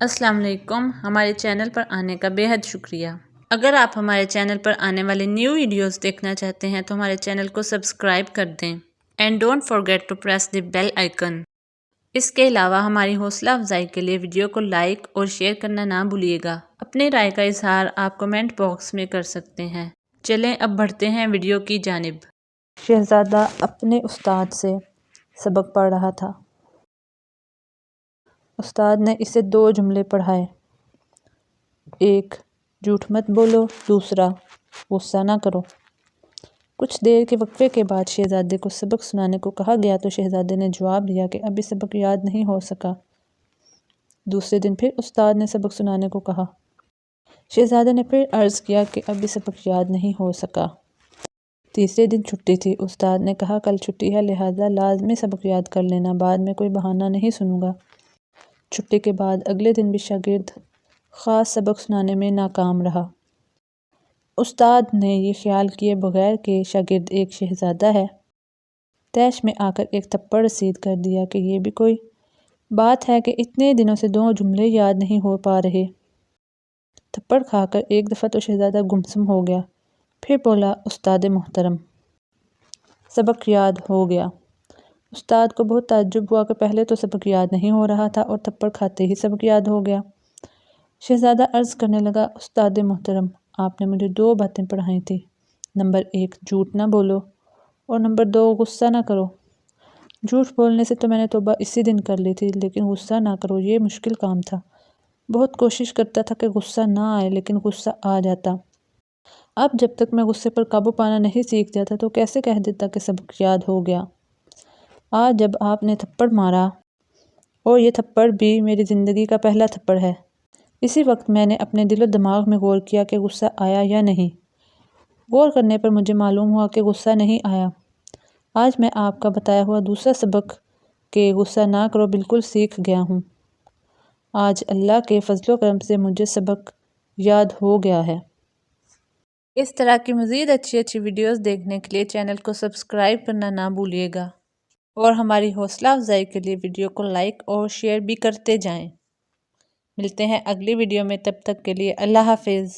السلام علیکم، ہمارے چینل پر آنے کا بے حد شکریہ۔ اگر آپ ہمارے چینل پر آنے والے نیو ویڈیوز دیکھنا چاہتے ہیں تو ہمارے چینل کو سبسکرائب کر دیں and don't forget to press the bell icon. اس کے علاوہ ہماری حوصلہ افزائی کے لیے ویڈیو کو لائک اور شیئر کرنا نہ بھولیے گا۔ اپنی رائے کا اظہار آپ کمنٹ باکس میں کر سکتے ہیں۔ چلیں اب بڑھتے ہیں ویڈیو کی جانب۔ شہزادہ اپنے استاد سے سبق پڑھ رہا تھا۔ استاد نے اسے 2 جملے پڑھائے۔ ایک، جھوٹ مت بولو، دوسرا، غصہ نہ کرو۔ کچھ دیر کے وقفے کے بعد شہزادے کو سبق سنانے کو کہا گیا تو شہزادے نے جواب دیا کہ ابھی سبق یاد نہیں ہو سکا۔ دوسرے دن پھر استاد نے سبق سنانے کو کہا۔ شہزادے نے پھر عرض کیا کہ ابھی سبق یاد نہیں ہو سکا۔ تیسرے دن چھٹی تھی۔ استاد نے کہا کل چھٹی ہے لہٰذا لازمی سبق یاد کر لینا، بعد میں کوئی بہانہ نہیں سنوں گا۔ چھٹی کے بعد اگلے دن بھی شاگرد خاص سبق سنانے میں ناکام رہا۔ استاد نے یہ خیال کیے بغیر کہ شاگرد ایک شہزادہ ہے، طیش میں آ کر ایک تھپڑ رسید کر دیا کہ یہ بھی کوئی بات ہے کہ اتنے دنوں سے 2 جملے یاد نہیں ہو پا رہے۔ تھپڑ کھا کر ایک دفعہ تو شہزادہ گمسم ہو گیا، پھر بولا استاد محترم، سبق یاد ہو گیا۔ استاد کو بہت تعجب ہوا کہ پہلے تو سبق یاد نہیں ہو رہا تھا اور تھپڑ کھاتے ہی سبق یاد ہو گیا۔ شہزادہ عرض کرنے لگا استاد محترم، آپ نے مجھے 2 باتیں پڑھائی تھیں، نمبر 1 جھوٹ نہ بولو اور نمبر 2 غصہ نہ کرو۔ جھوٹ بولنے سے تو میں نے توبہ اسی دن کر لی تھی، لیکن غصہ نہ کرو یہ مشکل کام تھا۔ بہت کوشش کرتا تھا کہ غصہ نہ آئے لیکن غصہ آ جاتا۔ اب جب تک میں غصے پر قابو پانا نہیں سیکھ جاتا تو کیسے کہہ دیتا کہ سبق یاد ہو گیا۔ آج جب آپ نے تھپڑ مارا اور یہ تھپڑ بھی میری زندگی کا پہلا تھپڑ ہے، اسی وقت میں نے اپنے دل و دماغ میں غور کیا کہ غصہ آیا یا نہیں۔ غور کرنے پر مجھے معلوم ہوا کہ غصہ نہیں آیا۔ آج میں آپ کا بتایا ہوا دوسرا سبق کہ غصہ نہ کرو بالکل سیکھ گیا ہوں۔ آج اللہ کے فضل و کرم سے مجھے سبق یاد ہو گیا ہے۔ اس طرح کی مزید اچھی ویڈیوز دیکھنے کے لیے چینل کو سبسکرائب کرنا نہ بھولیے گا اور ہماری حوصلہ افزائی کے لیے ویڈیو کو لائک اور شیئر بھی کرتے جائیں۔ ملتے ہیں اگلی ویڈیو میں، تب تک کے لیے اللہ حافظ۔